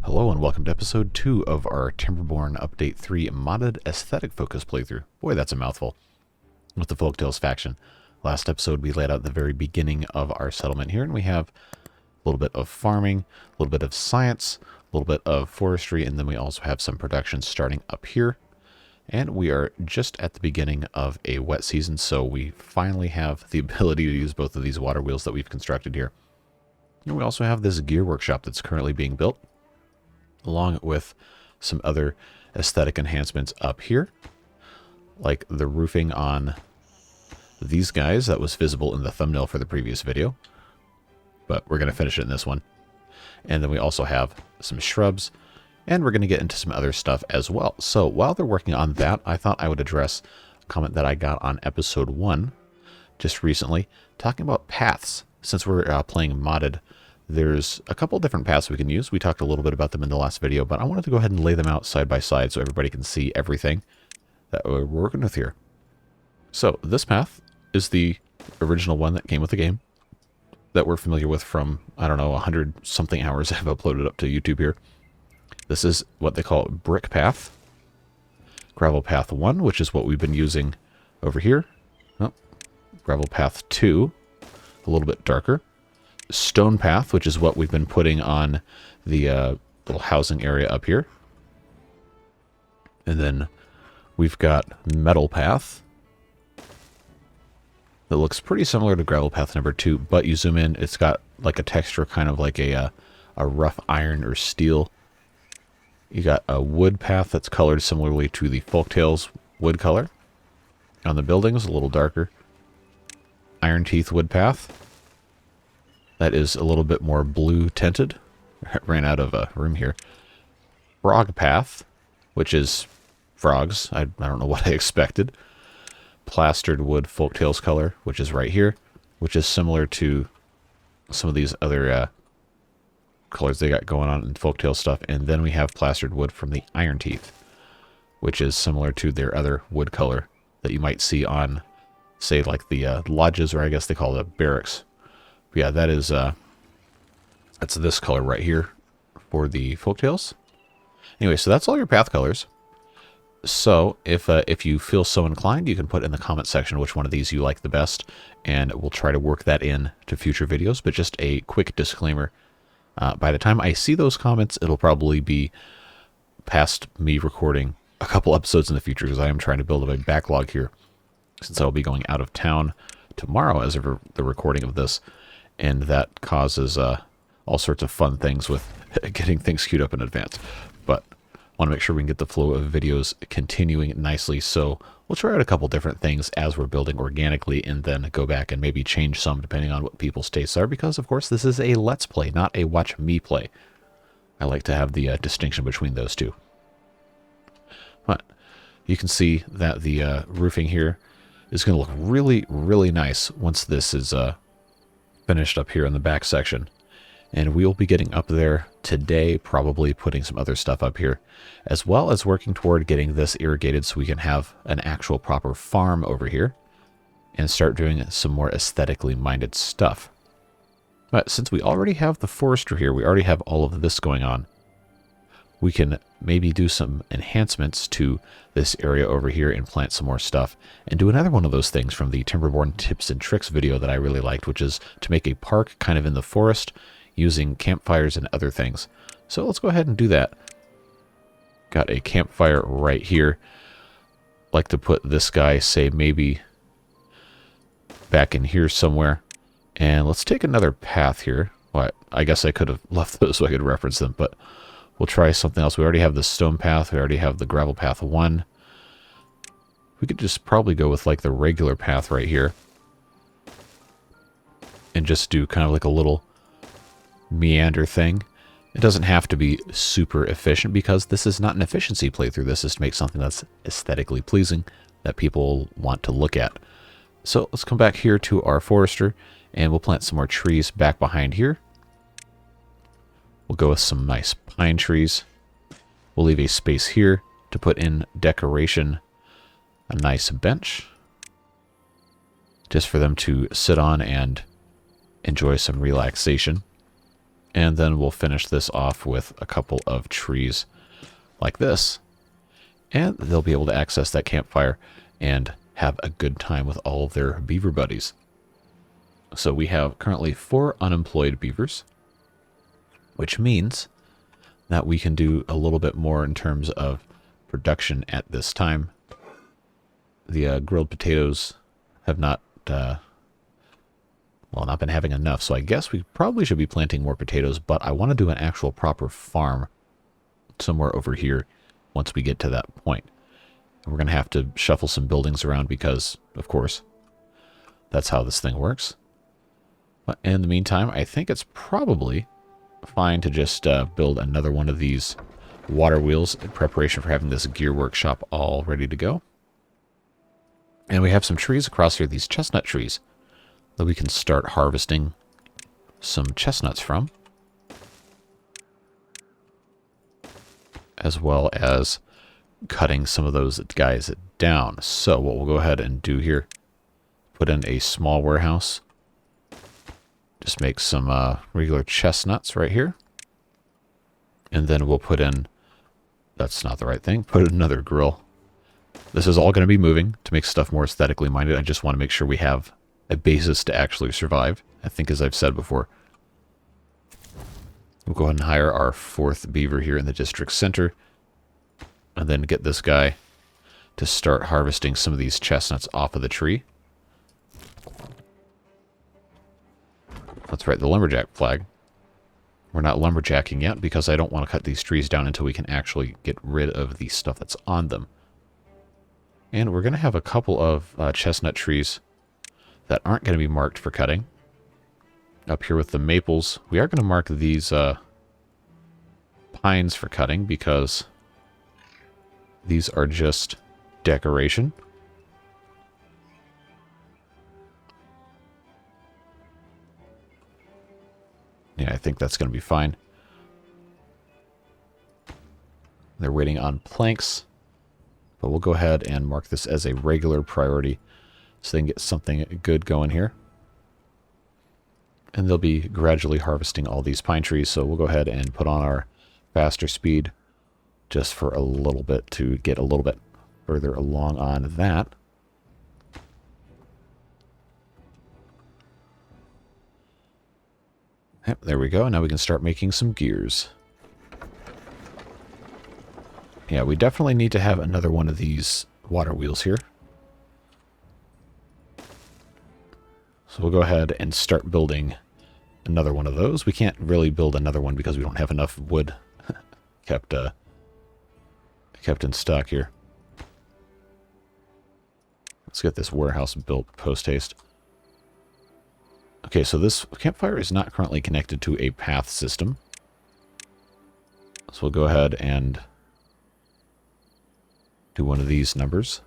Hello and welcome to episode 2 of our Timberborn Update 3 modded aesthetic focus playthrough. Boy, that's a mouthful. With the Folktales faction. Last episode we laid out the very beginning of our settlement here, and we have a little bit of farming, a little bit of science, a little bit of forestry, and then we also have some production starting up here. And we are just at the beginning of a wet season, so we finally have the ability to use both of these water wheels that we've constructed here. And we also have this gear workshop that's currently being built, along with some other aesthetic enhancements up here, like the roofing on these guys that was visible in the thumbnail for the previous video, but we're going to finish it in this one. And then we also have some shrubs, and we're going to get into some other stuff as well. So while they're working on that, I thought I would address a comment that I got on episode 1 just recently, talking about paths. Since we're playing modded, there's a couple different paths we can use. We talked a little bit about them in the last video, but I wanted to go ahead and lay them out side by side so everybody can see everything that we're working with here. So this path is the original one that came with the game that we're familiar with from, I don't know, 100 something hours I've uploaded up to YouTube here. This is what they call brick path. Gravel path 1, which is what we've been using over here. Oh, gravel path 2, a little bit darker. Stone path, which is what we've been putting on the little housing area up here. And then we've got metal path that looks pretty similar to gravel path number 2, but you zoom in, it's got like a texture kind of like a rough iron or steel. You got a wood path that's colored similarly to the Folktales wood color. On the buildings, a little darker. Iron Teeth wood path. That is a little bit more blue tinted. Ran out of room here. Frog path, which is frogs. I don't know what I expected. Plastered wood Folktales color, which is right here, which is similar to some of these other colors they got going on in Folktale stuff. And then we have plastered wood from the Iron Teeth, which is similar to their other wood color that you might see on, say, like the lodges, or I guess they call it barracks. But yeah, that is that's this color right here for the Folktales. Anyway, so that's all your path colors. So if you feel so inclined, you can put in the comment section which one of these you like the best, and we'll try to work that in to future videos. But just a quick disclaimer. By the time I see those comments, it'll probably be past me recording a couple episodes in the future, because I am trying to build up a backlog here, since I'll be going out of town tomorrow as of the recording of this, and that causes all sorts of fun things with getting things queued up in advance. But I want to make sure we can get the flow of videos continuing nicely, so we'll try out a couple different things as we're building organically, and then go back and maybe change some depending on what people's tastes are, because of course this is a let's play, not a watch me play. I like to have the distinction between those two. But you can see that the roofing here is going to look really, really nice once this is finished up here in the back section. And we will be getting up there today, probably putting some other stuff up here, as well as working toward getting this irrigated so we can have an actual proper farm over here and start doing some more aesthetically minded stuff. But since we already have the forester here, we already have all of this going on, we can maybe do some enhancements to this area over here and plant some more stuff, and do another one of those things from the Timberborn tips and tricks video that I really liked, which is to make a park kind of in the forest using campfires and other things. So let's go ahead and do that. Got a campfire right here. Like to put this guy, say, maybe back in here somewhere. And let's take another path here. Well, I guess I could have left those so I could reference them, but we'll try something else. We already have the stone path. We already have the gravel path 1. We could just probably go with like the regular path right here, and just do kind of like a little meander thing. It doesn't have to be super efficient, because this is not an efficiency playthrough. This is to make something that's aesthetically pleasing that people want to look at. So let's come back here to our forester, and we'll plant some more trees back behind here. We'll go with some nice pine trees. We'll leave a space here to put in decoration, a nice bench, just for them to sit on and enjoy some relaxation. And then we'll finish this off with a couple of trees like this. And they'll be able to access that campfire and have a good time with all of their beaver buddies. So we have currently 4 unemployed beavers, which means that we can do a little bit more in terms of production at this time. The grilled potatoes have not been having enough, so I guess we probably should be planting more potatoes, but I want to do an actual proper farm somewhere over here once we get to that point. And we're going to have to shuffle some buildings around because, of course, that's how this thing works. But in the meantime, I think it's probably fine to just build another one of these water wheels in preparation for having this gear workshop all ready to go. And we have some trees across here, these chestnut trees, that we can start harvesting some chestnuts from, as well as cutting some of those guys down. So what we'll go ahead and do here, put in a small warehouse, just make some regular chestnuts right here, and then we'll put in, that's not the right thing, put in another grill. This is all going to be moving to make stuff more aesthetically minded. I just want to make sure we have a basis to actually survive. I think, as I've said before, we'll go ahead and hire our 4th beaver here in the district center, and then get this guy to start harvesting some of these chestnuts off of the tree. That's right, the lumberjack flag. We're not lumberjacking yet because I don't want to cut these trees down until we can actually get rid of the stuff that's on them. And we're going to have a couple of chestnut trees that aren't going to be marked for cutting. Up here with the maples, we are going to mark these pines for cutting because these are just decoration. Yeah, I think that's going to be fine. They're waiting on planks, but we'll go ahead and mark this as a regular priority so they can get something good going here. And they'll be gradually harvesting all these pine trees, so we'll go ahead and put on our faster speed just for a little bit to get a little bit further along on that. Yep, there we go. Now we can start making some gears. Yeah, we definitely need to have another one of these water wheels here. So we'll go ahead and start building another one of those. We can't really build another one because we don't have enough wood kept in stock here. Let's get this warehouse built post-haste. Okay, so this campfire is not currently connected to a path system. So we'll go ahead and do one of these numbers.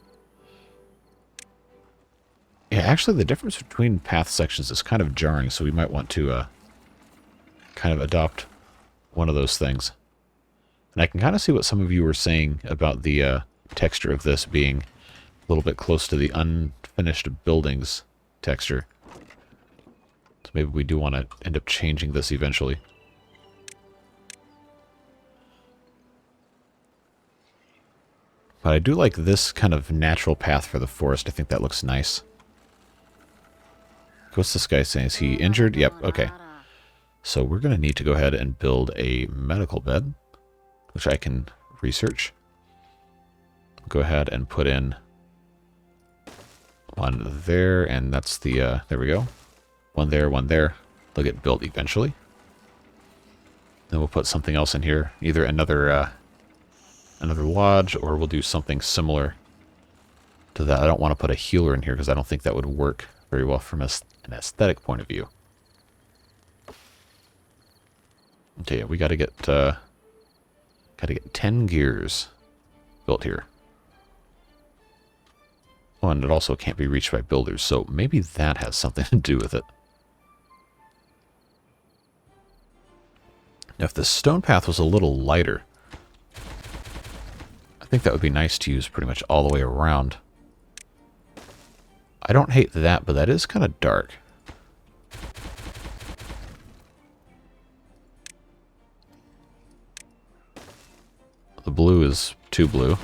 Yeah, actually the difference between path sections is kind of jarring, so we might want to kind of adopt one of those things. And I can kind of see what some of you were saying about the texture of this being a little bit close to the unfinished buildings texture. So maybe we do want to end up changing this eventually. But I do like this kind of natural path for the forest. I think that looks nice. What's this guy saying? Is he injured? Yep, okay. So we're going to need to go ahead and build a medical bed, which I can research. Go ahead and put in one there, and that's the, there we go. One there, one there. They'll get built eventually. Then we'll put something else in here, either another lodge, or we'll do something similar to that. I don't want to put a healer in here because I don't think that would work very well from an aesthetic point of view. Okay, we got to get 10 gears built here. Oh, and it also can't be reached by builders, so maybe that has something to do with it. Now, if the stone path was a little lighter, I think that would be nice to use pretty much all the way around. I don't hate that, but that is kind of dark. The blue is too blue.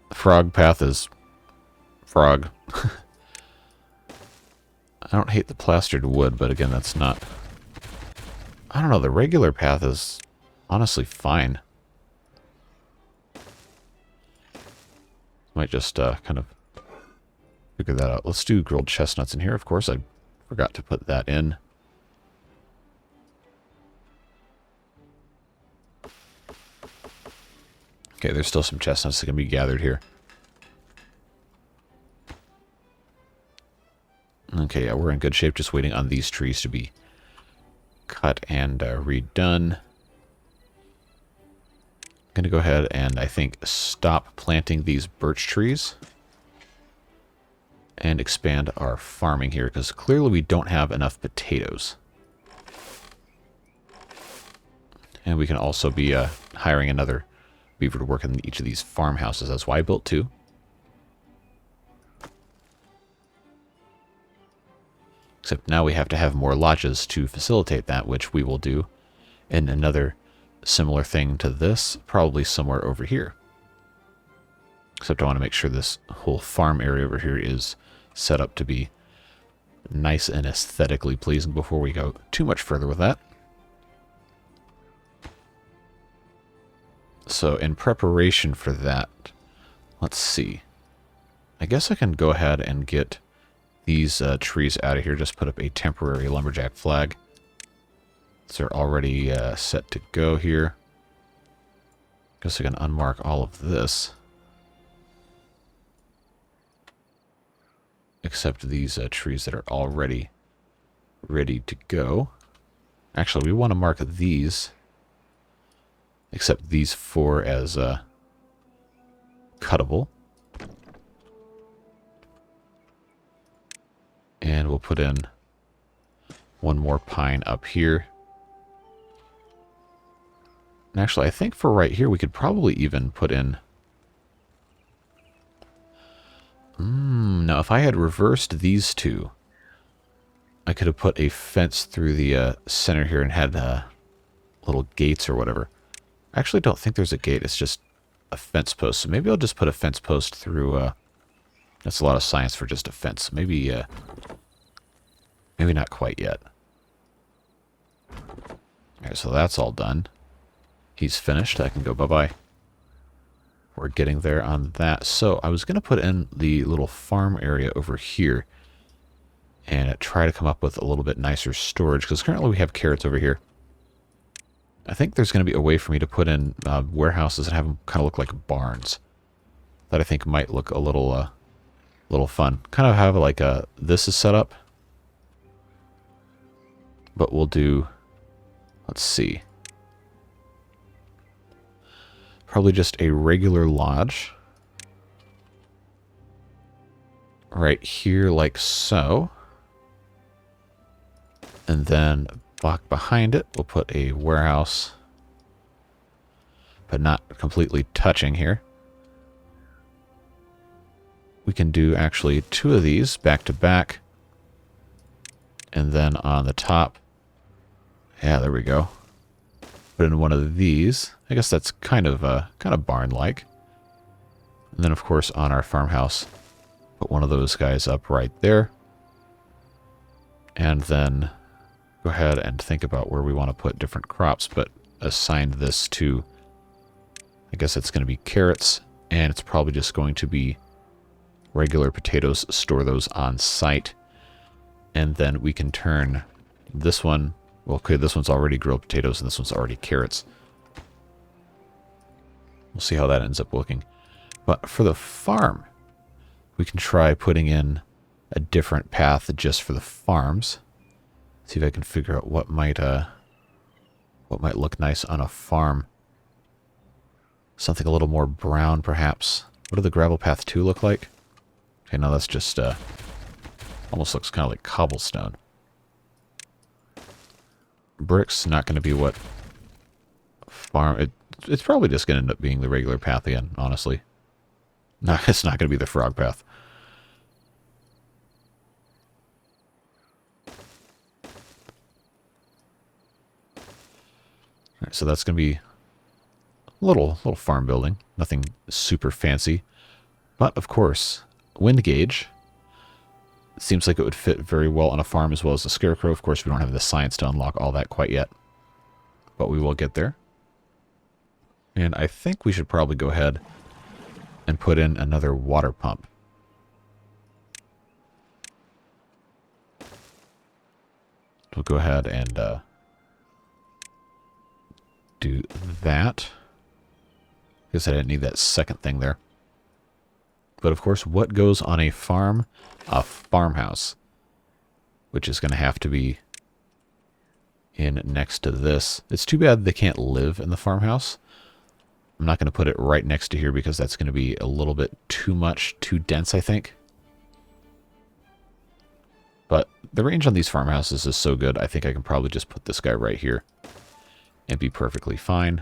The frog path is frog. I don't hate the plastered wood, but again, that's not... I don't know, the regular path is honestly fine. Might just kind of figure that out. Let's do grilled chestnuts in here. Of course, I forgot to put that in. Okay, there's still some chestnuts that can be gathered here. Okay, yeah, we're in good shape, just waiting on these trees to be cut and redone. I'm going to go ahead and, I think, stop planting these birch trees and expand our farming here, because clearly we don't have enough potatoes. And we can also be hiring another beaver to work in each of these farmhouses. That's why I built two. Except now we have to have more lodges to facilitate that, which we will do in another similar thing to this, probably somewhere over here. Except I want to make sure this whole farm area over here is set up to be nice and aesthetically pleasing before we go too much further with that. So in preparation for that, let's see. I guess I can go ahead and get these trees out of here. Just put up a temporary lumberjack flag. So they're already set to go here. Guess I can unmark all of this. Except these trees that are already ready to go. Actually, we want to mark these. Except these four as cuttable. And we'll put in one more pine up here. And actually, I think for right here, we could probably even put in... now, if I had reversed these two, I could have put a fence through the center here and had little gates or whatever. I actually don't think there's a gate. It's just a fence post. So maybe I'll just put a fence post through... that's a lot of science for just a fence. Maybe not quite yet. Alright, so that's all done. He's finished. I can go bye-bye. We're getting there on that. So I was going to put in the little farm area over here and try to come up with a little bit nicer storage, because currently we have carrots over here. I think there's going to be a way for me to put in warehouses and have them kind of look like barns. That I think might look a little fun. Kind of have like this is set up. But we'll do, let's see. Probably just a regular lodge. Right here like so. And then back behind it, we'll put a warehouse. But not completely touching here. We can do actually two of these back to back. And then on the top, yeah, there we go. Put in one of these. I guess that's kind of barn-like. And then, of course, on our farmhouse, put one of those guys up right there. And then go ahead and think about where we want to put different crops, but assign this to, I guess it's going to be carrots, and it's probably just going to be regular potatoes. Store those on site. And then we can turn this one... Well, okay, this one's already grilled potatoes, and this one's already carrots. We'll see how that ends up looking. But for the farm, we can try putting in a different path just for the farms. See if I can figure out what might look nice on a farm. Something a little more brown, perhaps. What do the gravel path 2 look like? Okay, no, that's just... almost looks kind of like cobblestone. Brick's not going to be what farm... It's probably just going to end up being the regular path again, honestly. No, it's not going to be the frog path. So that's going to be a little farm building. Nothing super fancy. But, of course, wind gauge. Seems like it would fit very well on a farm as well as a scarecrow. Of course, we don't have the science to unlock all that quite yet. But we will get there. And I think we should probably go ahead and put in another water pump. We'll go ahead and do that. Guess I didn't need that second thing there. But of course, what goes on a farm? A farmhouse. Which is going to have to be in next to this. It's too bad they can't live in the farmhouse. I'm not going to put it right next to here because that's going to be a little bit too much, too dense, I think. But the range on these farmhouses is so good, I think I can probably just put this guy right here and be perfectly fine.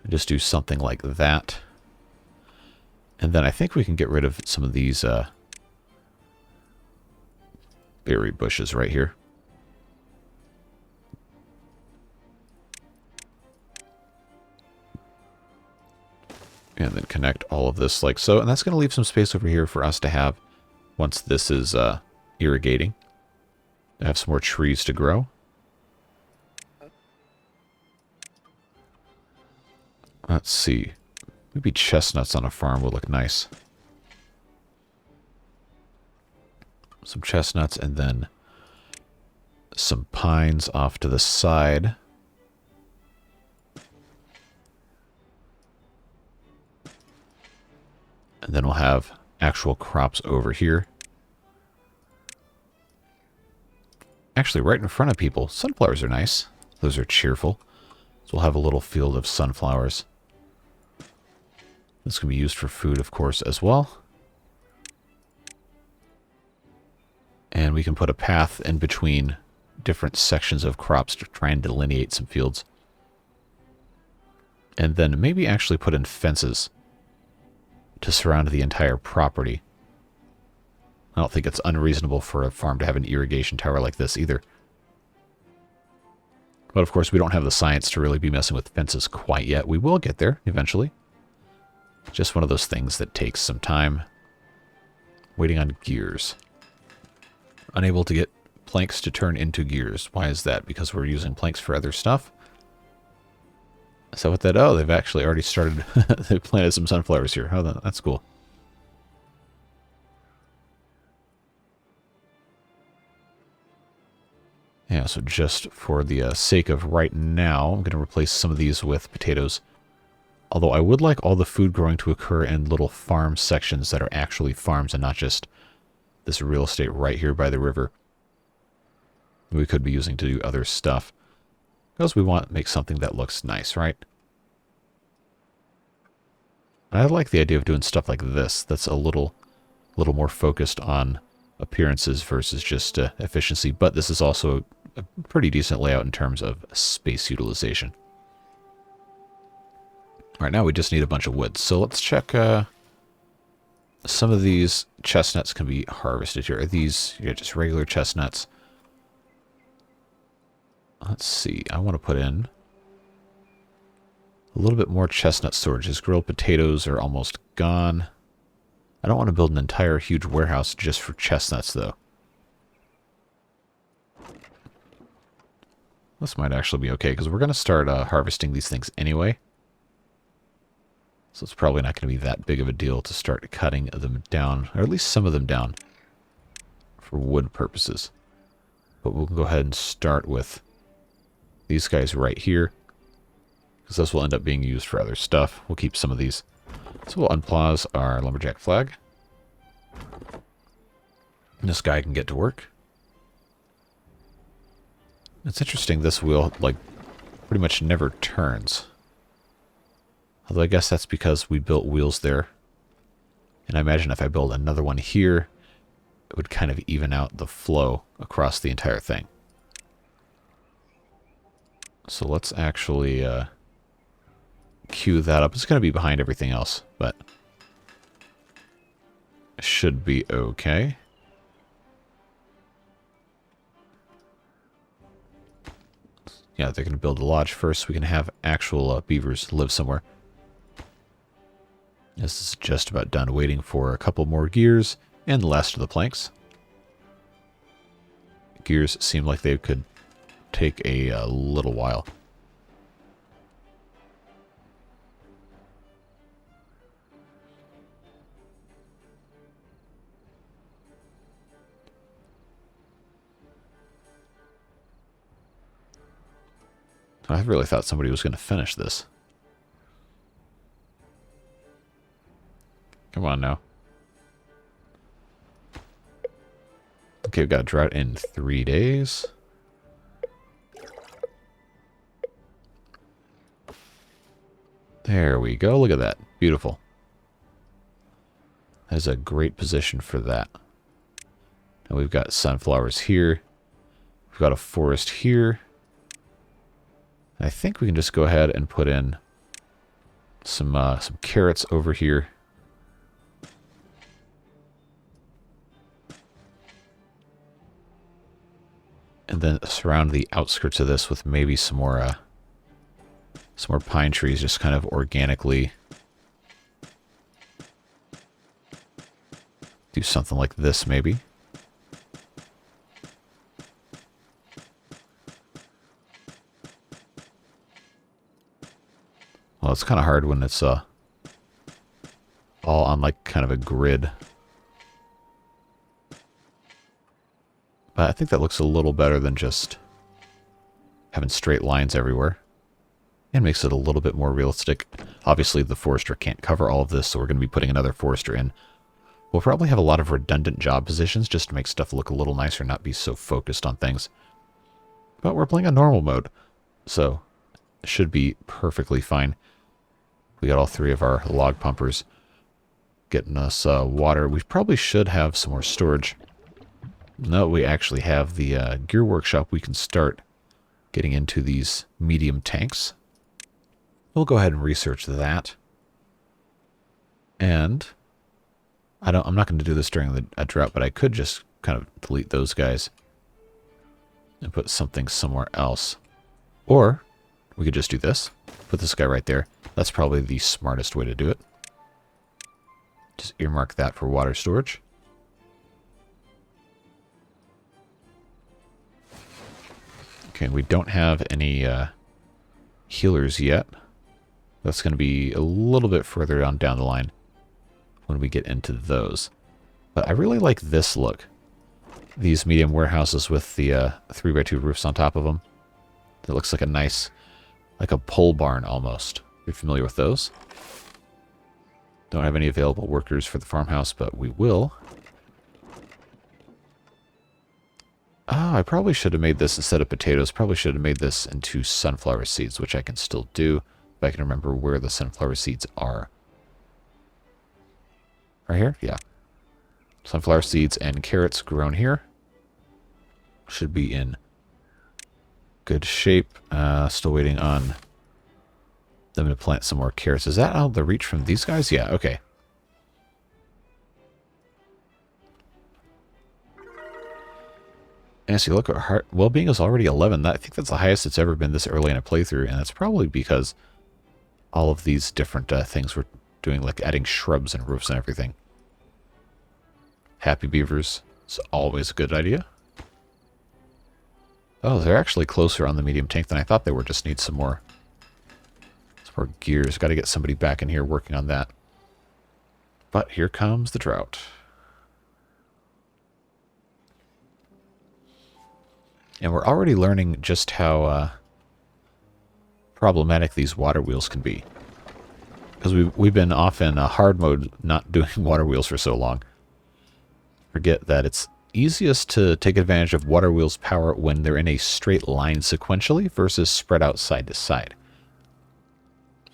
Just do something like that. And then I think we can get rid of some of these berry bushes right here. And then connect all of this like so. And that's going to leave some space over here for us to have, once this is irrigating, to have some more trees to grow. Let's see. Maybe chestnuts on a farm would look nice. Some chestnuts and then some pines off to the side. And then we'll have actual crops over here. Actually, right in front of people. Sunflowers are nice. Those are cheerful. So we'll have a little field of sunflowers. This can be used for food, of course, as well. And we can put a path in between different sections of crops to try and delineate some fields. And then maybe actually put in fences to surround the entire property. I don't think it's unreasonable for a farm to have an irrigation tower like this either. But of course, we don't have the science to really be messing with fences quite yet. We will get there eventually. Just one of those things that takes some time. Waiting on gears. Unable to get planks to turn into gears. Why is that? Because we're using planks for other stuff? So with that, oh, they've actually already started, they've planted some sunflowers here. Oh, that's cool. Yeah, so just for the sake of right now, I'm going to replace some of these with potatoes. Although I would like all the food growing to occur in little farm sections that are actually farms and not just this real estate right here by the river. We could be using to do other stuff. Because we want to make something that looks nice, right? I like the idea of doing stuff like this. That's a little more focused on appearances versus just efficiency. But this is also a pretty decent layout in terms of space utilization. All right, now we just need a bunch of wood. So let's check. Some of these chestnuts can be harvested here. Are these just regular chestnuts? Let's see. I want to put in a little bit more chestnut storage. His grilled potatoes are almost gone. I don't want to build an entire huge warehouse just for chestnuts, though. This might actually be okay, because we're going to start harvesting these things anyway. So it's probably not going to be that big of a deal to start cutting them down, or at least some of them down, for wood purposes. But we'll go ahead and start with these guys right here, because this will end up being used for other stuff. We'll keep some of these. So we'll unpause our lumberjack flag. And this guy can get to work. It's interesting, this wheel, like, pretty much never turns. Although I guess that's because we built wheels there. And I imagine if I build another one here, it would kind of even out the flow across the entire thing. So let's actually queue that up. It's going to be behind everything else, but it should be okay. Yeah, they're going to build a lodge first. We can have actual beavers live somewhere. This is just about done, waiting for a couple more gears and the last of the planks. Gears seem like they could take a little while. I really thought somebody was going to finish this. Come on now. Okay, we've got a drought in 3 days. There we go. Look at that. Beautiful. That is a great position for that. And we've got sunflowers here. We've got a forest here. I think we can just go ahead and put in some carrots over here. And then surround the outskirts of this with maybe some more pine trees, just kind of organically. Do something like this, maybe. Well, it's kind of hard when it's all on like kind of a grid. But I think that looks a little better than just having straight lines everywhere. And makes it a little bit more realistic. Obviously, the forester can't cover all of this, so we're going to be putting another forester in. We'll probably have a lot of redundant job positions just to make stuff look a little nicer, not be so focused on things. But we're playing a normal mode, so it should be perfectly fine. We got all 3 of our log pumpers getting us water. We probably should have some more storage. No, we actually have the gear workshop. We can start getting into these medium tanks. We'll go ahead and research that. And I'm not going to do this during a drought, but I could just kind of delete those guys and put something somewhere else. Or we could just do this. Put this guy right there. That's probably the smartest way to do it. Just earmark that for water storage. Okay, we don't have any healers yet. That's going to be a little bit further on down the line when we get into those. But I really like this look. These medium warehouses with the 3x2 roofs on top of them. That looks like a nice, like a pole barn almost. You're familiar with those? Don't have any available workers for the farmhouse, but we will. Oh, I probably should have made this instead of potatoes. Probably should have made this into sunflower seeds, which I can still do if I can remember where the sunflower seeds are. Right here? Yeah. Sunflower seeds and carrots grown here. Should be in good shape. Still waiting on them to plant some more carrots. Is that out of the reach from these guys? Yeah, okay. And see, look, our well-being is already 11. I think that's the highest it's ever been this early in a playthrough, and that's probably because all of these different things we're doing, like adding shrubs and roofs and everything. Happy beavers is always a good idea. Oh, they're actually closer on the medium tank than I thought they were. Just need some more gears. Got to get somebody back in here working on that. But here comes the drought. And we're already learning just how problematic these water wheels can be. Because we've been off in a hard mode not doing water wheels for so long. Forget that it's easiest to take advantage of water wheels' power when they're in a straight line sequentially versus spread out side to side.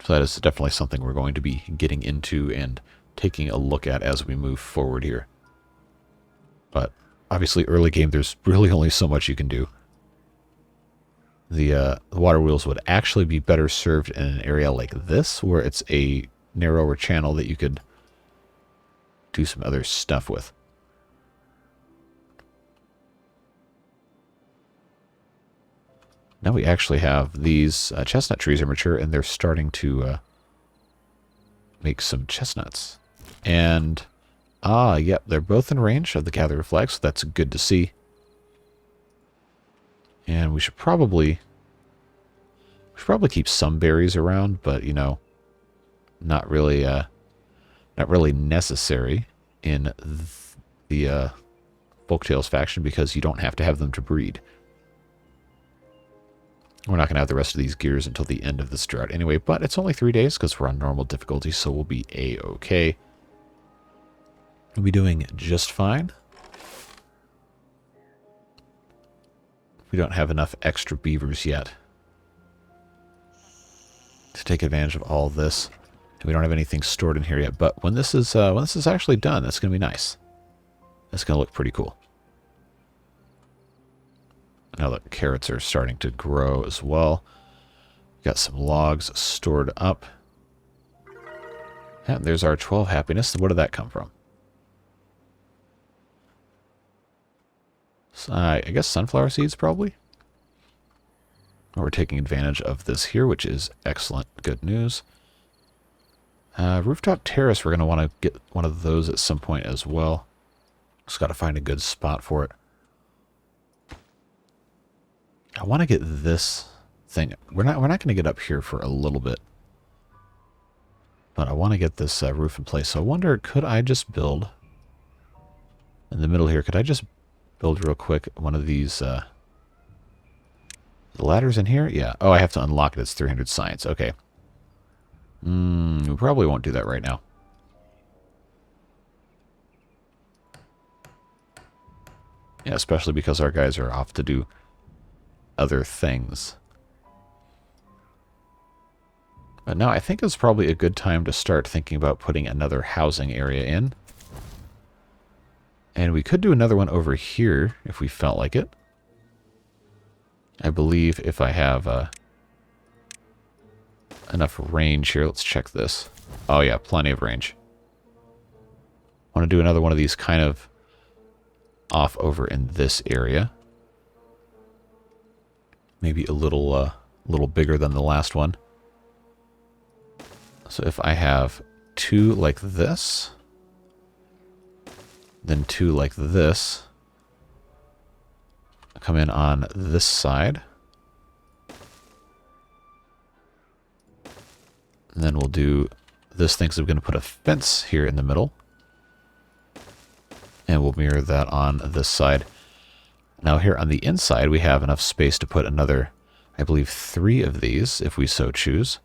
So that is definitely something we're going to be getting into and taking a look at as we move forward here. But obviously early game there's really only so much you can do. The water wheels would actually be better served in an area like this, where it's a narrower channel that you could do some other stuff with. Now we actually have these chestnut trees are mature, and they're starting to make some chestnuts. And, yep, they're both in range of the gatherer flag, so that's good to see. And we should probably keep some berries around, but, you know, not really necessary in the Folktales faction, because you don't have to have them to breed. We're not going to have the rest of these gears until the end of this drought anyway, but it's only 3 days because we're on normal difficulty, so we'll be A-okay. We'll be doing just fine. We don't have enough extra beavers yet to take advantage of all this. And we don't have anything stored in here yet, but when this is actually done, that's going to be nice. That's going to look pretty cool. Now the carrots are starting to grow as well. Got some logs stored up. And there's our 12 happiness. Where did that come from? I guess sunflower seeds, probably. We're taking advantage of this here, which is excellent. Good news. Rooftop terrace, we're going to want to get one of those at some point as well. Just got to find a good spot for it. I want to get this thing. We're not going to get up here for a little bit. But I want to get this roof in place. So I wonder, could I just build in the middle here? Could I just build real quick one of these ladders in here? Yeah. Oh, I have to unlock it. It's 300 science. Okay. We probably won't do that right now. Yeah, especially because our guys are off to do other things. But now I think it's probably a good time to start thinking about putting another housing area in. And we could do another one over here if we felt like it. I believe if I have enough range here. Let's check this. Oh yeah, plenty of range. I want to do another one of these kind of off over in this area. Maybe a little bigger than the last one. So if I have 2 like this, then 2 like this, come in on this side, and then we'll do this thing. So we're going to put a fence here in the middle, and we'll mirror that on this side. Now here on the inside, we have enough space to put another, I believe, 3 of these, if we so choose.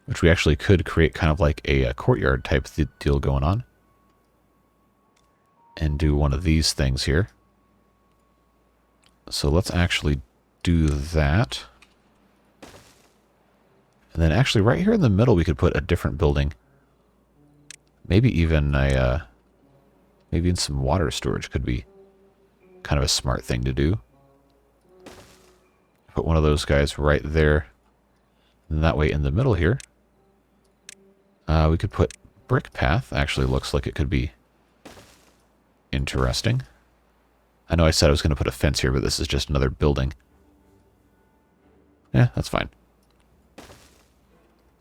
Which we actually could create kind of like a courtyard type deal going on. And do one of these things here. So let's actually do that. And then actually right here in the middle, we could put a different building. Maybe even some water storage could be kind of a smart thing to do. Put one of those guys right there. And that way in the middle here, we could put brick path. Actually looks like it could be interesting. I know I said I was going to put a fence here, but this is just another building. Yeah, that's fine.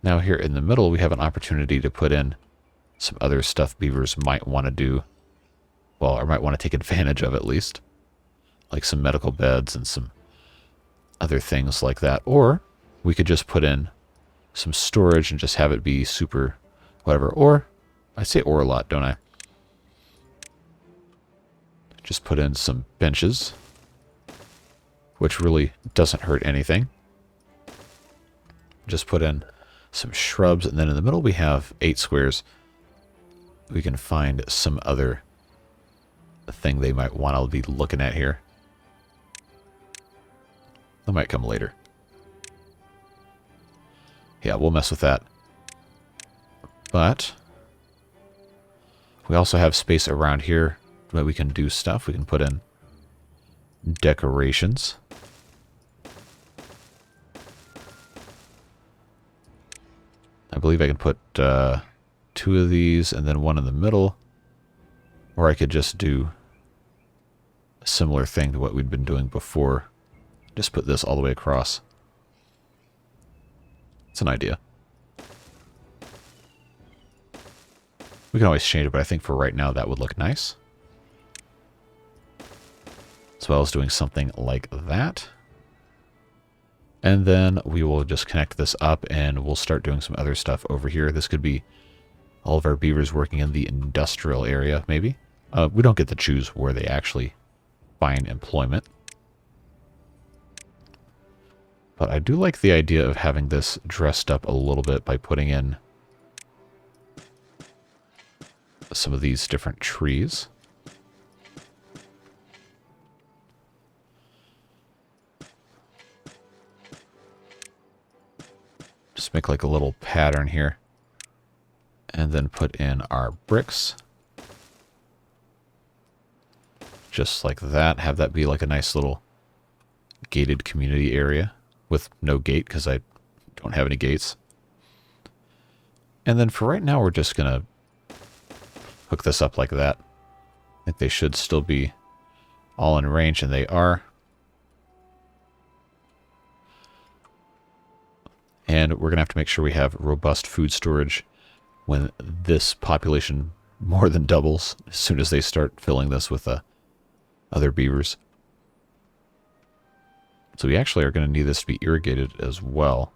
Now here in the middle, we have an opportunity to put in some other stuff beavers might want to do. Well, or might want to take advantage of at least. Like some medical beds and some other things like that. Or we could just put in some storage and just have it be super whatever. Or, I say or a lot, don't I? Just put in some benches, which really doesn't hurt anything. Just put in some shrubs, and then in the middle we have 8 squares. We can find some other thing they might want to be looking at here. That might come later. Yeah, we'll mess with that. But we also have space around here that we can do stuff. We can put in decorations. I believe I can put 2 of these and then 1 in the middle. Or I could just do a similar thing to what we'd been doing before. just put this all the way across. It's an idea. We can always change it, but I think for right now that would look nice. As well as doing something like that. And then we will just connect this up and we'll start doing some other stuff over here. This could be all of our beavers working in the industrial area, maybe. We don't get to choose where they actually find employment. But I do like the idea of having this dressed up a little bit by putting in some of these different trees. Just make like a little pattern here. And then put in our bricks. Just like that. Have that be like a nice little gated community area with no gate because I don't have any gates. And then for right now, we're just going to hook this up like that. I think they should still be all in range, and they are. And we're going to have to make sure we have robust food storage when this population more than doubles as soon as they start filling this with other beavers. So we actually are going to need this to be irrigated as well.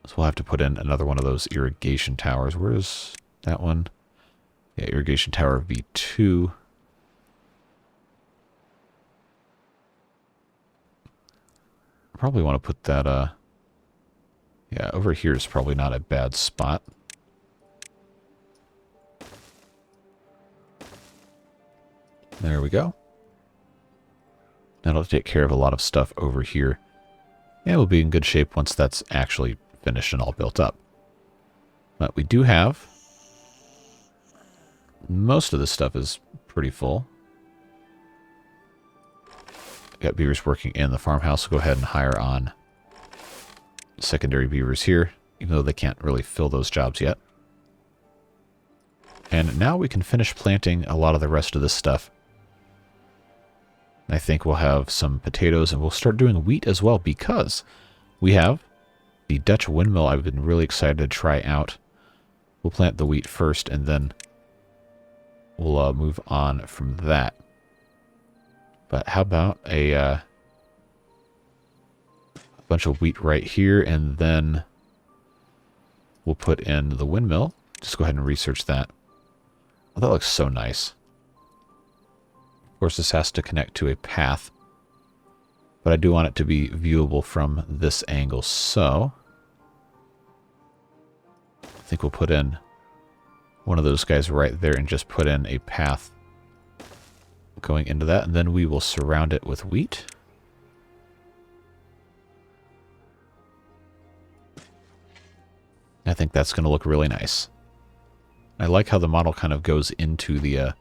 So we'll have to put in another one of those irrigation towers. Where is that one? Yeah, irrigation tower V2. Probably want to put that, yeah, over here is probably not a bad spot. There we go. That'll take care of a lot of stuff over here. And we'll be in good shape once that's actually finished and all built up. But we do have... most of this stuff is pretty full. Got beavers working in the farmhouse. We'll go ahead and hire on secondary beavers here, even though they can't really fill those jobs yet. And now we can finish planting a lot of the rest of this stuff. I think we'll have some potatoes, and we'll start doing wheat as well, because we have the Dutch windmill I've been really excited to try out. We'll plant the wheat first, and then we'll move on from that. But how about a bunch of wheat right here, and then we'll put in the windmill. Just go ahead and research that. Oh, that looks so nice. Of course, this has to connect to a path, but I do want it to be viewable from this angle, so I think we'll put in one of those guys right there and just put in a path going into that, and then we will surround it with wheat. I think that's going to look really nice. I like how the model kind of goes into the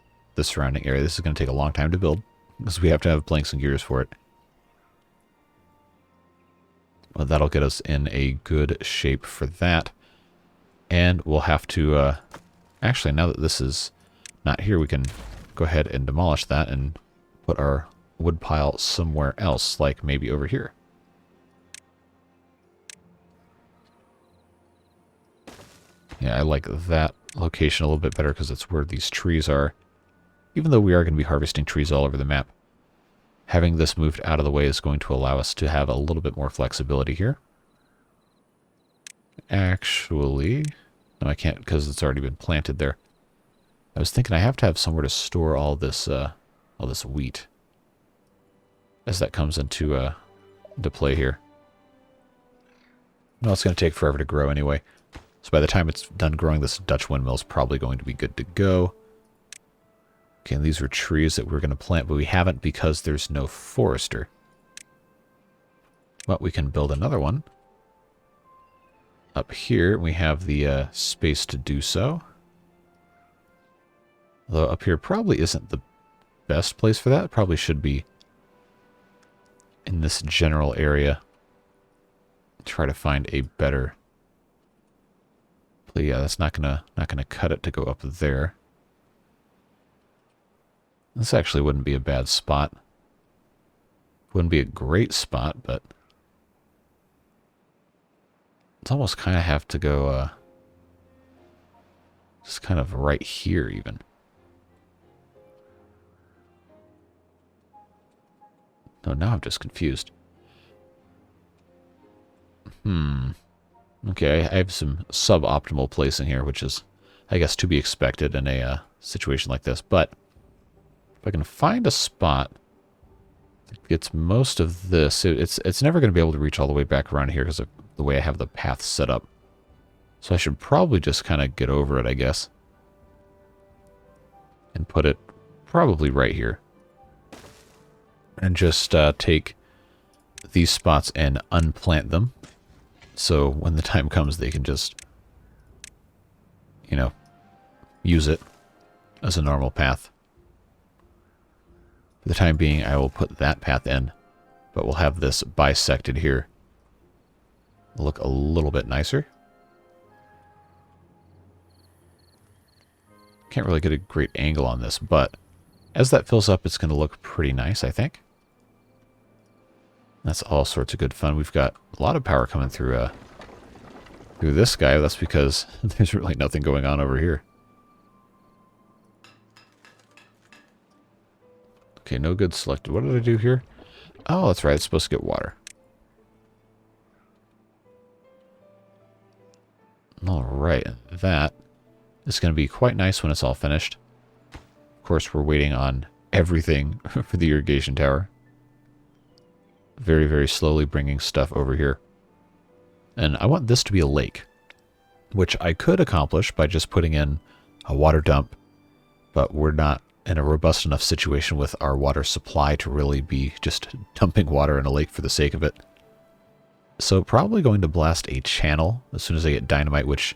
surrounding area. This is going to take a long time to build because we have to have planks and gears for it. But that'll get us in a good shape for that. And we'll have to... actually, now that this is not here, we can go ahead and demolish that and put our wood pile somewhere else, like maybe over here. Yeah, I like that location a little bit better because it's where these trees are. Even though we are going to be harvesting trees all over the map, having this moved out of the way is going to allow us to have a little bit more flexibility here. Actually, no, I can't because it's already been planted there. I was thinking I have to have somewhere to store all this wheat as that comes into play here. No, it's going to take forever to grow anyway. So by the time it's done growing, this Dutch windmill is probably going to be good to go. Okay, and these were trees that we're going to plant, but we haven't because there's no forester. But we can build another one. Up here, we have the space to do so. Although up here probably isn't the best place for that. It probably should be in this general area. Try to find a better... But yeah, that's not gonna cut it to go up there. This actually wouldn't be a bad spot. Wouldn't be a great spot, but it's almost kind of have to go just kind of right here even. No, now I'm just confused. Okay, I have some suboptimal placing here, which is, I guess, to be expected in a situation like this. But if I can find a spot that gets most of this, it's never going to be able to reach all the way back around here because of the way I have the path set up. So I should probably just kind of get over it, I guess. And put it probably right here. And just take these spots and unplant them. So when the time comes, they can just, you know, use it as a normal path. For the time being, I will put that path in, but we'll have this bisected here. It'll look a little bit nicer. Can't really get a great angle on this, but as that fills up, it's going to look pretty nice, I think. That's all sorts of good fun. We've got a lot of power coming through this guy. That's because there's really nothing going on over here. Okay, no good selected. What did I do here? Oh, that's right. It's supposed to get water. All right. That is going to be quite nice when it's all finished. Of course, we're waiting on everything for the irrigation tower. Very, very slowly bringing stuff over here. And I want this to be a lake, which I could accomplish by just putting in a water dump, but we're not in a robust enough situation with our water supply to really be just dumping water in a lake for the sake of it. So probably going to blast a channel as soon as I get dynamite, which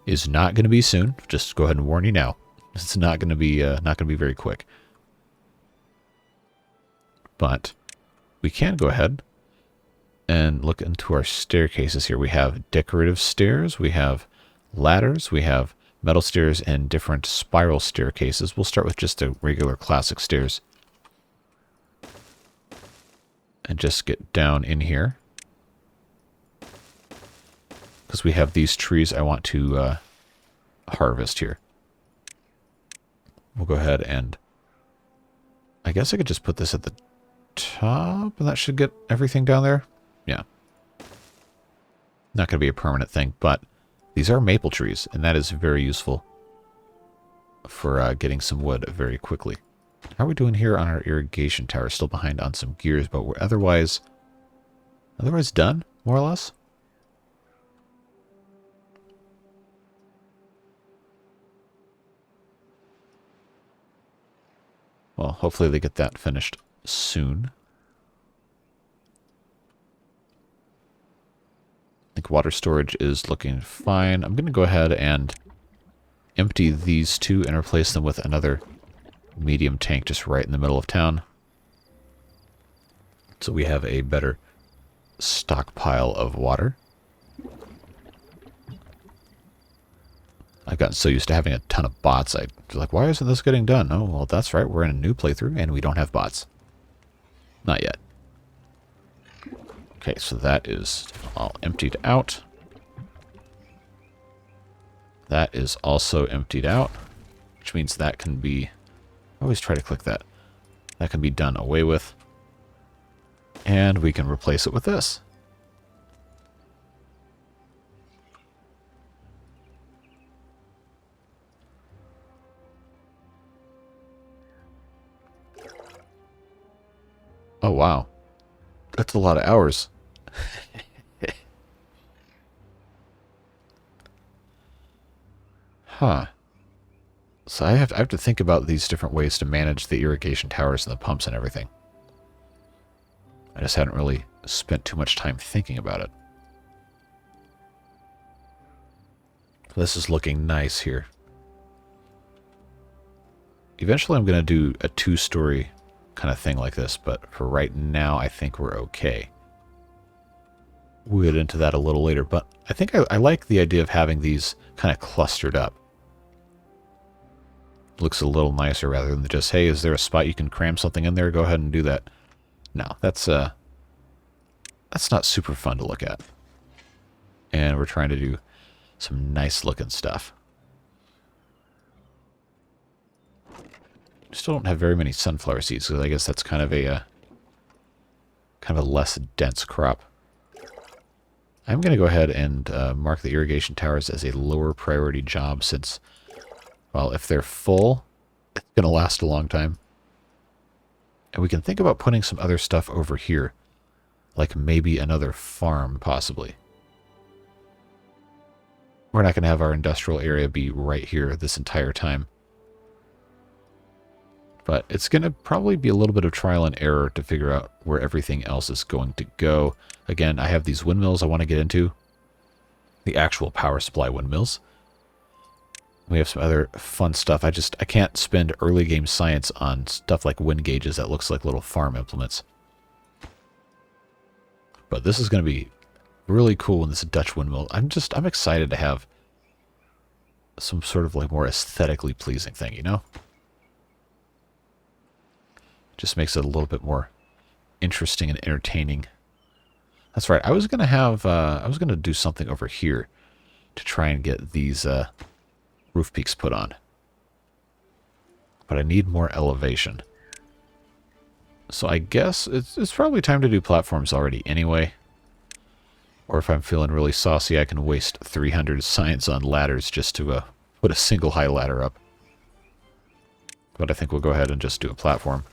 is not going to be soon. Just go ahead and warn you now. It's not going to be very quick. But we can go ahead and look into our staircases here. We have decorative stairs, we have ladders, we have metal stairs, and different spiral staircases. We'll start with just the regular classic stairs. And just get down in here. Because we have these trees I want to harvest here. We'll go ahead and I guess I could just put this at the top and that should get everything down there. Yeah. Not going to be a permanent thing, but these are maple trees, and that is very useful for getting some wood very quickly. How are we doing here on our irrigation tower? Still behind on some gears, but we're otherwise done, more or less. Well, hopefully they get that finished soon. I think water storage is looking fine. I'm going to go ahead and empty these two and replace them with another medium tank just right in the middle of town. So we have a better stockpile of water. I've gotten so used to having a ton of bots, I was like, why isn't this getting done? Oh, well, that's right. We're in a new playthrough, and we don't have bots. Not yet. Okay, so that is all emptied out. That is also emptied out, which means that can be... I always try to click that. That can be done away with. And we can replace it with this. Oh, wow. That's a lot of hours. Huh. So I have to think about these different ways to manage the irrigation towers and the pumps and everything. I just hadn't really spent too much time thinking about it. This is looking nice here. Eventually I'm going to do a two-story kind of thing like this, but for right now I think we're okay. We'll get into that a little later, but I think I like the idea of having these kind of clustered up. Looks a little nicer rather than just, hey, is there a spot you can cram something in there? Go ahead and do that. No, that's not super fun to look at. And we're trying to do some nice looking stuff. Still don't have very many sunflower seeds, because I guess that's kind of a less dense crop. I'm going to go ahead and mark the irrigation towers as a lower priority job since, well, if they're full, it's going to last a long time. And we can think about putting some other stuff over here, like maybe another farm, possibly. We're not going to have our industrial area be right here this entire time. But it's going to probably be a little bit of trial and error to figure out where everything else is going to go. Again, I have these windmills I want to get into. The actual power supply windmills. We have some other fun stuff. I can't spend early game science on stuff like wind gauges that looks like little farm implements. But this is going to be really cool in this Dutch windmill. I'm excited to have some sort of like more aesthetically pleasing thing, you know? Just makes it a little bit more interesting and entertaining. That's right. I was going to do something over here to try and get these roof peaks put on. But I need more elevation. So I guess it's probably time to do platforms already anyway. Or if I'm feeling really saucy, I can waste 300 science on ladders just to put a single high ladder up. But I think we'll go ahead and just do a platform.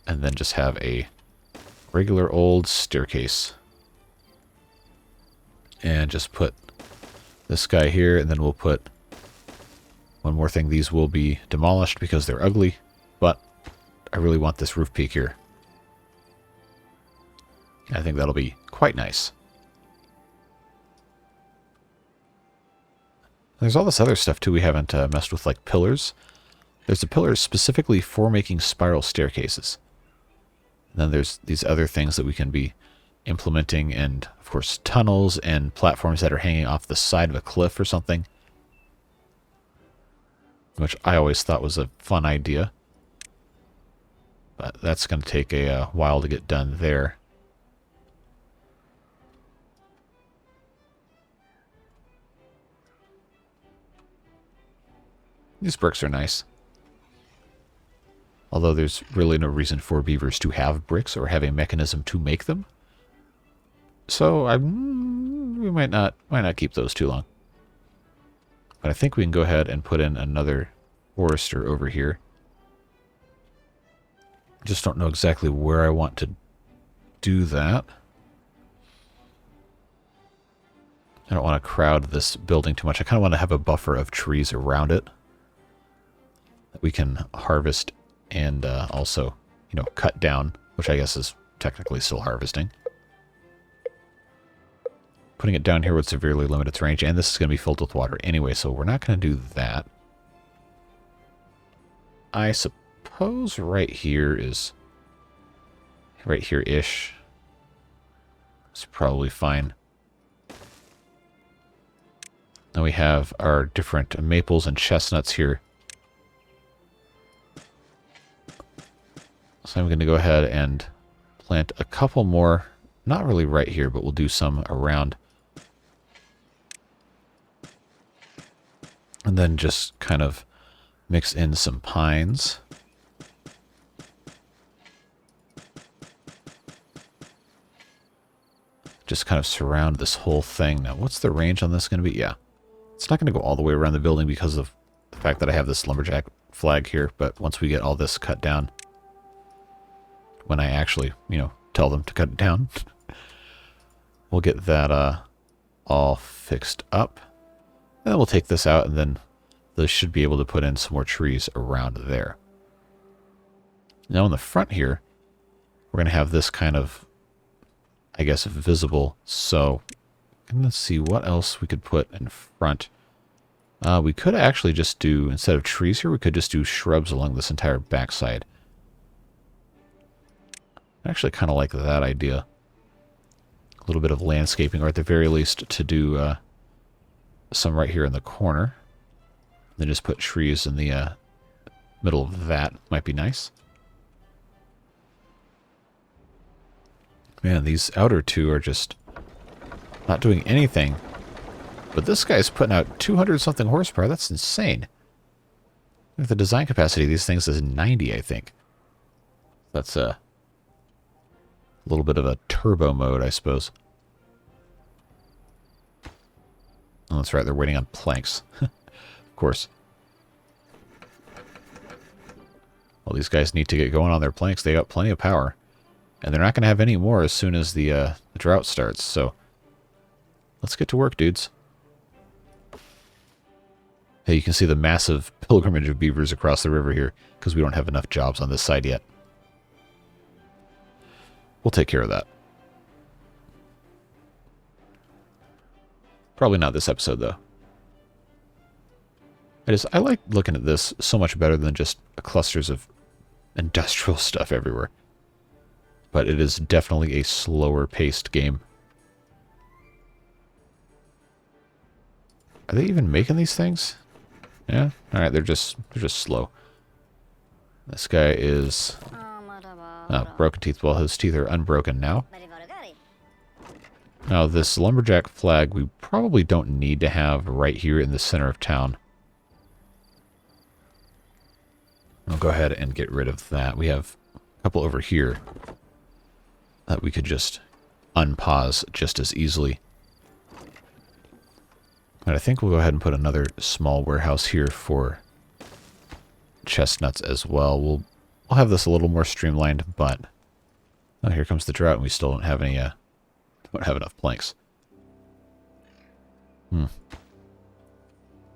And then just have a regular old staircase. And just put this guy here, and then we'll put one more thing. These will be demolished because they're ugly, but I really want this roof peak here. I think that'll be quite nice. There's all this other stuff too we haven't messed with, like pillars. There's a pillar specifically for making spiral staircases. And then there's these other things that we can be implementing, and of course tunnels and platforms that are hanging off the side of a cliff or something, which I always thought was a fun idea. But that's going to take a while to get done there. These bricks are nice. Although there's really no reason for beavers to have bricks or have a mechanism to make them. So we might not keep those too long. But I think we can go ahead and put in another forester over here. Just don't know exactly where I want to do that. I don't want to crowd this building too much. I kind of want to have a buffer of trees around it that we can harvest and also, you know, cut down, which I guess is technically still harvesting. Putting it down here would severely limit its range, and this is going to be filled with water anyway, so we're not going to do that. I suppose right here is... right here-ish. It's probably fine. Now we have our different maples and chestnuts here. So I'm going to go ahead and plant a couple more. Not really right here, but we'll do some around. And then just kind of mix in some pines. Just kind of surround this whole thing. Now, what's the range on this going to be? Yeah. It's not going to go all the way around the building because of the fact that I have this lumberjack flag here. But once we get all this cut down, when I actually, you know, tell them to cut it down, we'll get that all fixed up. And then we'll take this out, and then this should be able to put in some more trees around there. Now in the front here, we're going to have this kind of, I guess, visible. So let's see what else we could put in front. We could actually just do, instead of trees here, we could just do shrubs along this entire backside. I actually kind of like that idea. A little bit of landscaping, or at the very least to do some right here in the corner. Then just put trees in the middle of that. Might be nice. Man, these outer two are just not doing anything. But this guy's putting out 200-something horsepower. That's insane. The design capacity of these things is 90, I think. That's a little bit of a turbo mode, I suppose. Oh, that's right, they're waiting on planks. Of course. Well, these guys need to get going on their planks. They got plenty of power. And they're not going to have any more as soon as the drought starts. So, let's get to work, dudes. Hey, you can see the massive pilgrimage of beavers across the river here, because we don't have enough jobs on this side yet. We'll take care of that. Probably not this episode, though. I like looking at this so much better than just clusters of industrial stuff everywhere. But it is definitely a slower-paced game. Are they even making these things? Yeah? Alright, they're just slow. This guy is... broken teeth. Well, his teeth are unbroken now. Now, this lumberjack flag we probably don't need to have right here in the center of town. I'll go ahead and get rid of that. We have a couple over here that we could just unpause just as easily. And I think we'll go ahead and put another small warehouse here for chestnuts as well. We'll have this a little more streamlined, but oh, here comes the drought, and we still don't have any. Don't have enough planks.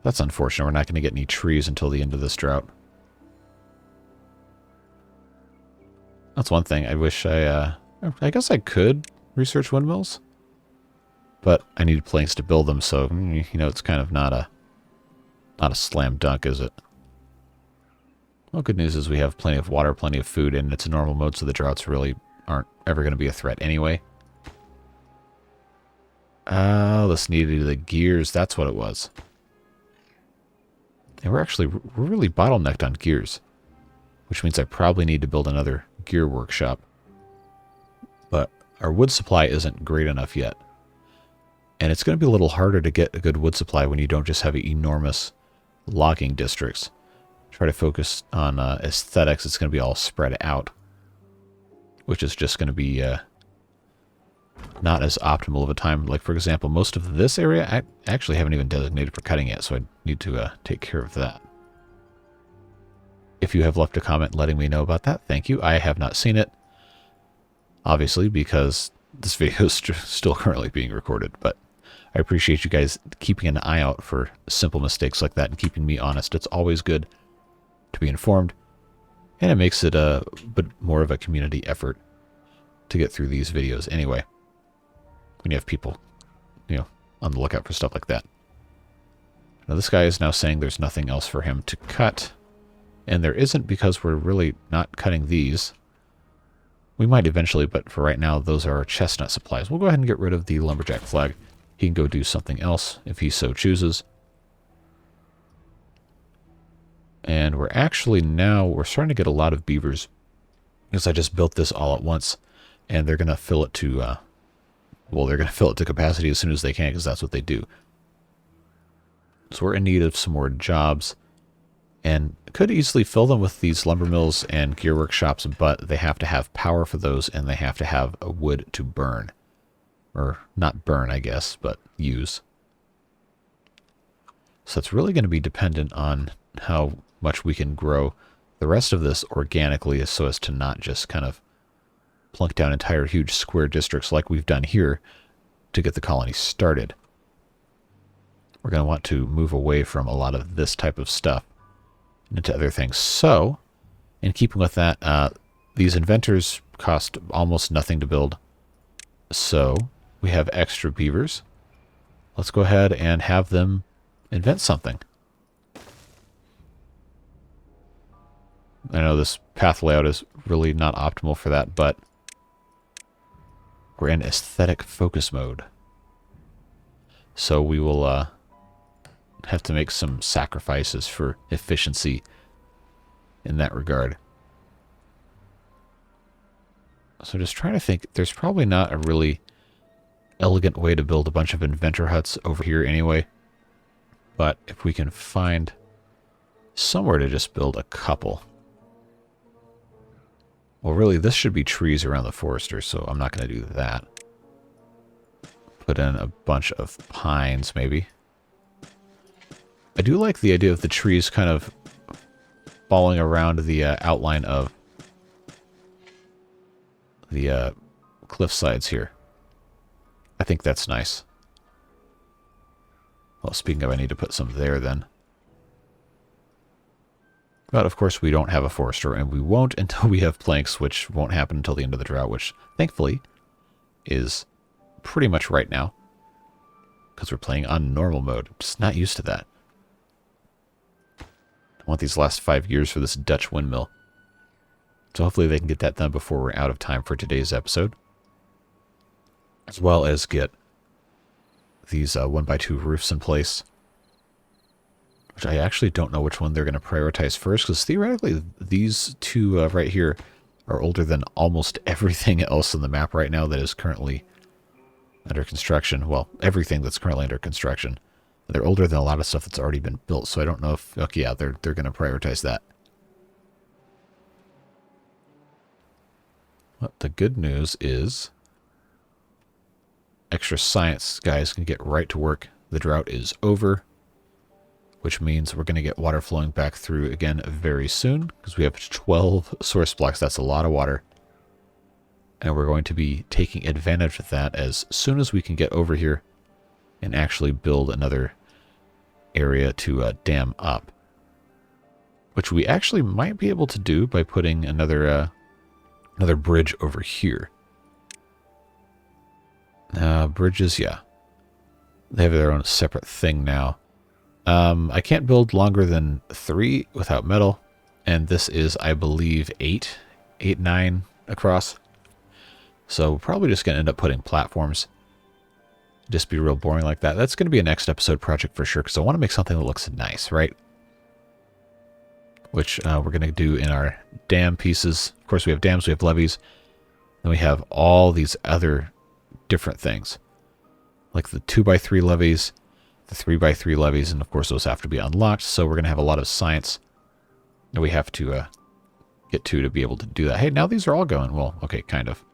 That's unfortunate. We're not going to get any trees until the end of this drought. That's one thing. I wish I guess I could research windmills, but I need planks to build them. So you know, it's kind of not a slam dunk, is it? Well, good news is we have plenty of water, plenty of food, and it's a normal mode, so the droughts really aren't ever going to be a threat anyway. Oh, this needed the gears. That's what it was. And we're really bottlenecked on gears, which means I probably need to build another gear workshop. But our wood supply isn't great enough yet. And it's going to be a little harder to get a good wood supply when you don't just have enormous logging districts. Try to focus on aesthetics. It's going to be all spread out, which is just going to be not as optimal of a time. Like, for example, most of this area I actually haven't even designated for cutting yet, so I need to take care of that. If you have left a comment letting me know about that, thank you. I have not seen it, obviously, because this video is still currently being recorded, but I appreciate you guys keeping an eye out for simple mistakes like that and keeping me honest. It's always good to be informed, and it makes it a bit more of a community effort to get through these videos anyway, when you have people, on the lookout for stuff like that. Now, this guy is now saying there's nothing else for him to cut, and there isn't, because we're really not cutting these. We might eventually, but for right now, those are our chestnut supplies. We'll go ahead and get rid of the lumberjack flag. He can go do something else if he so chooses. And we're starting to get a lot of beavers, because I just built this all at once, and they're going to fill it to, they're going to fill it to capacity as soon as they can, because that's what they do. So we're in need of some more jobs, and could easily fill them with these lumber mills and gear workshops, but they have to have power for those, and they have to have a wood to burn. Or not burn, I guess, but use. So it's really going to be dependent on how much we can grow the rest of this organically, so as to not just kind of plunk down entire huge square districts like we've done here to get the colony started. We're going to want to move away from a lot of this type of stuff into other things. So, in keeping with that, these inventors cost almost nothing to build. So, we have extra beavers. Let's go ahead and have them invent something. I know this path layout is really not optimal for that, but we're in aesthetic focus mode. So we will have to make some sacrifices for efficiency in that regard. So just trying to think, there's probably not a really elegant way to build a bunch of inventor huts over here anyway. But if we can find somewhere to just build a couple. Well, really, this should be trees around the forester, so I'm not going to do that. Put in a bunch of pines, maybe. I do like the idea of the trees kind of falling around the outline of the cliff sides here. I think that's nice. Well, speaking of, I need to put some there then. But, of course, we don't have a forester, and we won't until we have planks, which won't happen until the end of the drought, which, thankfully, is pretty much right now. Because we're playing on normal mode. I'm just not used to that. I want these last 5 years for this Dutch windmill. So hopefully they can get that done before we're out of time for today's episode. As well as get these 1x2 roofs in place. Which I actually don't know which one they're going to prioritize first, because theoretically these two right here are older than almost everything else on the map right now that is currently under construction. Well, everything that's currently under construction. They're older than a lot of stuff that's already been built, so I don't know if, okay, yeah, they're going to prioritize that. But the good news is extra science guys can get right to work. The drought is over, which means we're going to get water flowing back through again very soon, because we have 12 source blocks. That's a lot of water. And we're going to be taking advantage of that as soon as we can get over here and actually build another area to dam up. Which we actually might be able to do by putting another bridge over here. Bridges, yeah. They have their own separate thing now. I can't build longer than 3 without metal. And this is, I believe, 9 across. So we're probably just going to end up putting platforms. Just be real boring like that. That's going to be a next episode project for sure, because I want to make something that looks nice, right? Which we're going to do in our dam pieces. Of course, we have dams, we have levees. Then we have all these other different things. Like the 2x3 levees, the 3x3 levees, and of course those have to be unlocked. So we're going to have a lot of science that we have to get to be able to do that. Hey, now these are all going. Well, okay, kind of.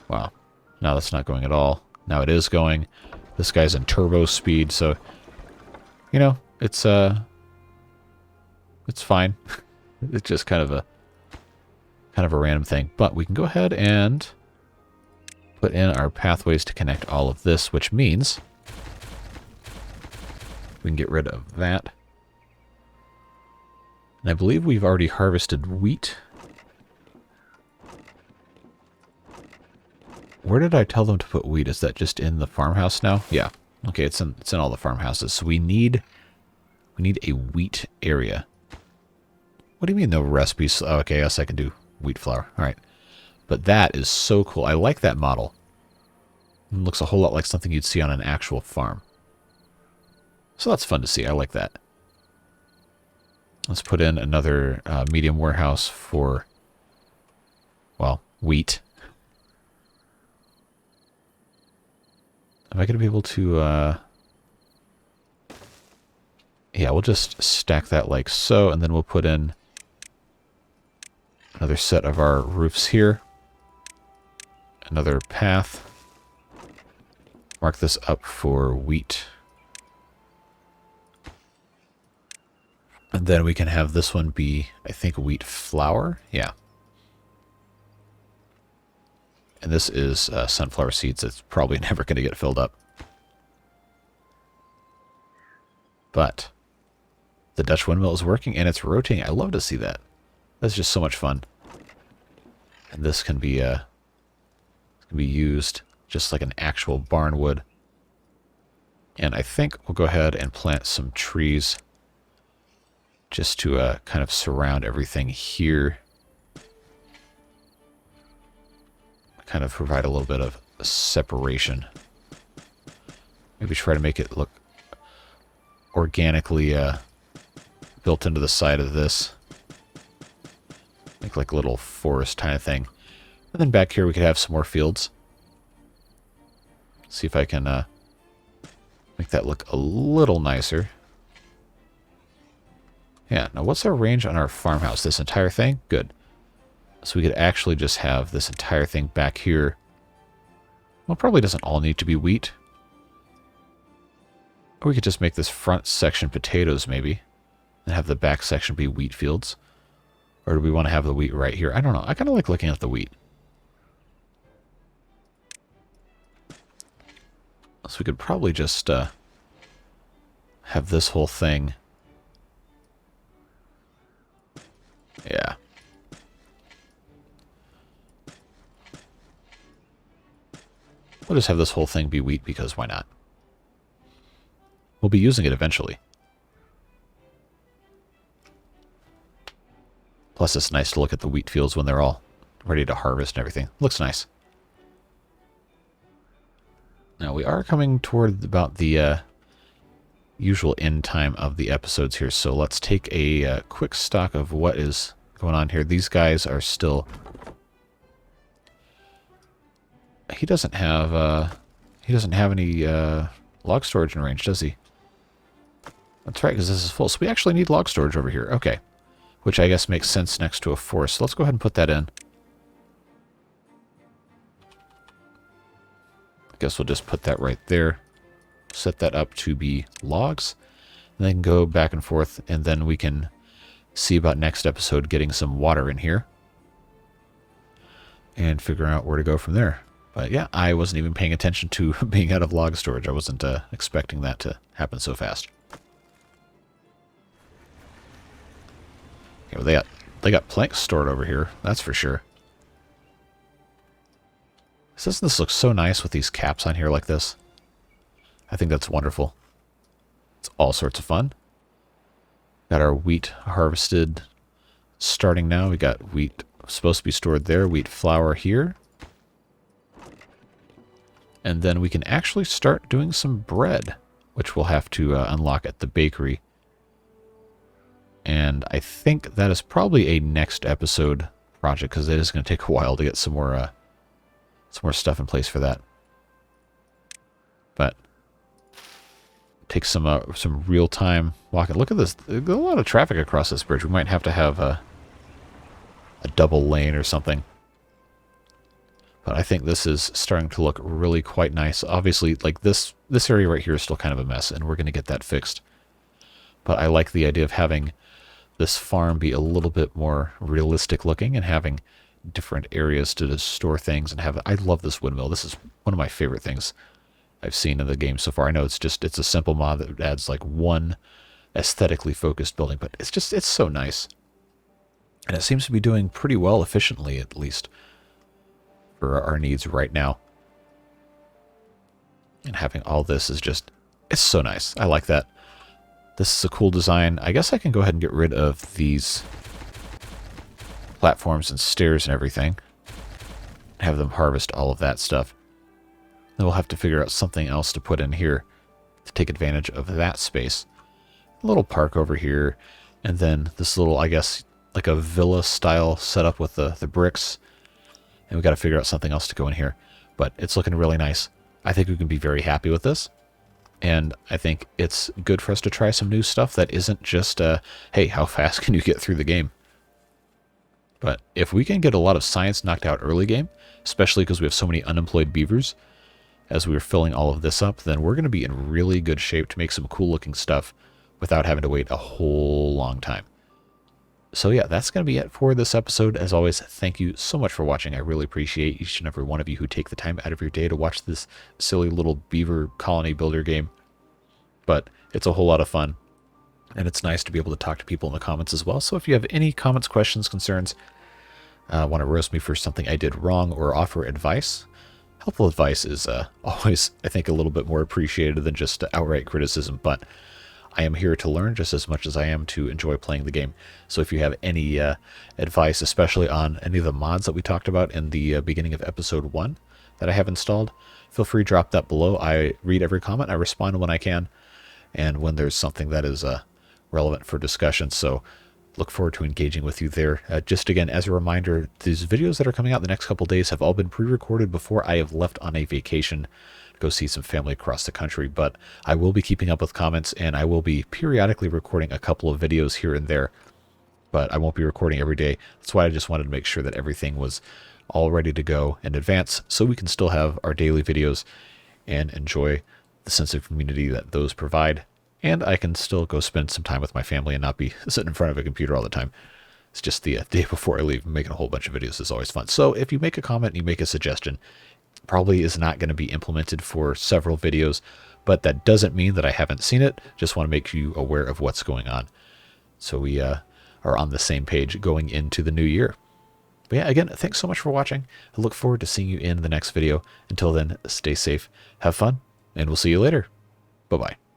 Wow. Now that's not going at all. Now it is going. This guy's in turbo speed, so you know, it's fine. It's just kind of a random thing. But we can go ahead and put in our pathways to connect all of this, which means we can get rid of that. And I believe we've already harvested wheat. Where did I tell them to put wheat? Is that just in the farmhouse now? Yeah. Okay, it's in all the farmhouses. So we need a wheat area. What do you mean no recipes? Oh, okay, yes, I can do wheat flour. All right. But that is so cool. I like that model. It looks a whole lot like something you'd see on an actual farm. So that's fun to see. I like that. Let's put in another medium warehouse for, well, wheat. Am I going to be able to, yeah, we'll just stack that like so, and then we'll put in another set of our roofs here. Another path. Mark this up for wheat. And then we can have this one be, I think, wheat flour. Yeah. And this is sunflower seeds. It's probably never going to get filled up. But the Dutch windmill is working and it's rotating. I love to see that. That's just so much fun. And this can be used just like an actual barn would. And I think we'll go ahead and plant some trees just to kind of surround everything here. Kind of provide a little bit of separation. Maybe try to make it look organically built into the side of this. Make like a little forest kind of thing. And then back here we could have some more fields. See if I can make that look a little nicer. Yeah, now what's our range on our farmhouse? This entire thing? Good. So we could actually just have this entire thing back here. Well, it probably doesn't all need to be wheat. Or we could just make this front section potatoes, maybe. And have the back section be wheat fields. Or do we want to have the wheat right here? I don't know. I kind of like looking at the wheat. So we could probably just have this whole thing. Yeah. We'll just have this whole thing be wheat because why not? We'll be using it eventually. Plus it's nice to look at the wheat fields when they're all ready to harvest and everything. Looks nice. Now we are coming toward about the usual end time of the episodes here, so let's take a quick stock of what is going on here. These guys are still... He doesn't have any log storage in range, does he? That's right, because this is full. So we actually need log storage over here. Okay. Which I guess makes sense next to a forest. So let's go ahead and put that in. I guess we'll just put that right there. Set that up to be logs. And then go back and forth. And then we can see about next episode getting some water in here. And figuring out where to go from there. But yeah, I wasn't even paying attention to being out of log storage. I wasn't expecting that to happen so fast. Okay, well, they got planks stored over here, that's for sure. Doesn't this look so nice with these caps on here like this? I think that's wonderful. It's all sorts of fun. Got our wheat harvested starting now. We got wheat supposed to be stored there, wheat flour here. And then we can actually start doing some bread, which we'll have to unlock at the bakery. And I think that is probably a next episode project, because it is going to take a while to get some more stuff in place for that. But take some real time walking. Look at this. There's a lot of traffic across this bridge. We might have to have a double lane or something. But I think this is starting to look really quite nice. Obviously, like this area right here is still kind of a mess, and we're going to get that fixed. But I like the idea of having this farm be a little bit more realistic looking and having different areas to store things and have. I love this windmill. This is one of my favorite things I've seen in the game so far. I know it's a simple mod that adds like one aesthetically focused building, but it's so nice. And it seems to be doing pretty well efficiently, at least for our needs right now. And having all this is it's so nice. I like that. This is a cool design. I guess I can go ahead and get rid of these platforms and stairs and everything. Have them harvest all of that stuff. Then we'll have to figure out something else to put in here to take advantage of that space. A little park over here. And then this little, I guess, like a villa style setup with the bricks. And we've got to figure out something else to go in here. But it's looking really nice. I think we can be very happy with this. And I think it's good for us to try some new stuff that isn't just, hey, how fast can you get through the game? But if we can get a lot of science knocked out early game, especially because we have so many unemployed beavers, as we were filling all of this up, then we're going to be in really good shape to make some cool looking stuff without having to wait a whole long time. So yeah, that's going to be it for this episode. As always, thank you so much for watching. I really appreciate each and every one of you who take the time out of your day to watch this silly little beaver colony builder game. But it's a whole lot of fun. And it's nice to be able to talk to people in the comments as well. So if you have any comments, questions, concerns, want to roast me for something I did wrong or offer advice, helpful advice is always, I think, a little bit more appreciated than just outright criticism. But I am here to learn just as much as I am to enjoy playing the game. So if you have any advice, especially on any of the mods that we talked about in the beginning of episode 1 that I have installed, feel free to drop that below. I read every comment. I respond when I can. And when there's something that is relevant for discussion. So look forward to engaging with you there. Just again, as a reminder, these videos that are coming out the next couple days have all been pre-recorded before I have left on a vacation to go see some family across the country. But I will be keeping up with comments, and I will be periodically recording a couple of videos here and there. But I won't be recording every day. That's why I just wanted to make sure that everything was all ready to go in advance so we can still have our daily videos and enjoy the sense of community that those provide. And I can still go spend some time with my family and not be sitting in front of a computer all the time. It's just the day before I leave, making a whole bunch of videos is always fun. So if you make a comment and you make a suggestion, it probably is not going to be implemented for several videos, but that doesn't mean that I haven't seen it. Just want to make you aware of what's going on. So we are on the same page going into the new year. But yeah, again, thanks so much for watching. I look forward to seeing you in the next video. Until then, stay safe, have fun, and we'll see you later. Bye-bye.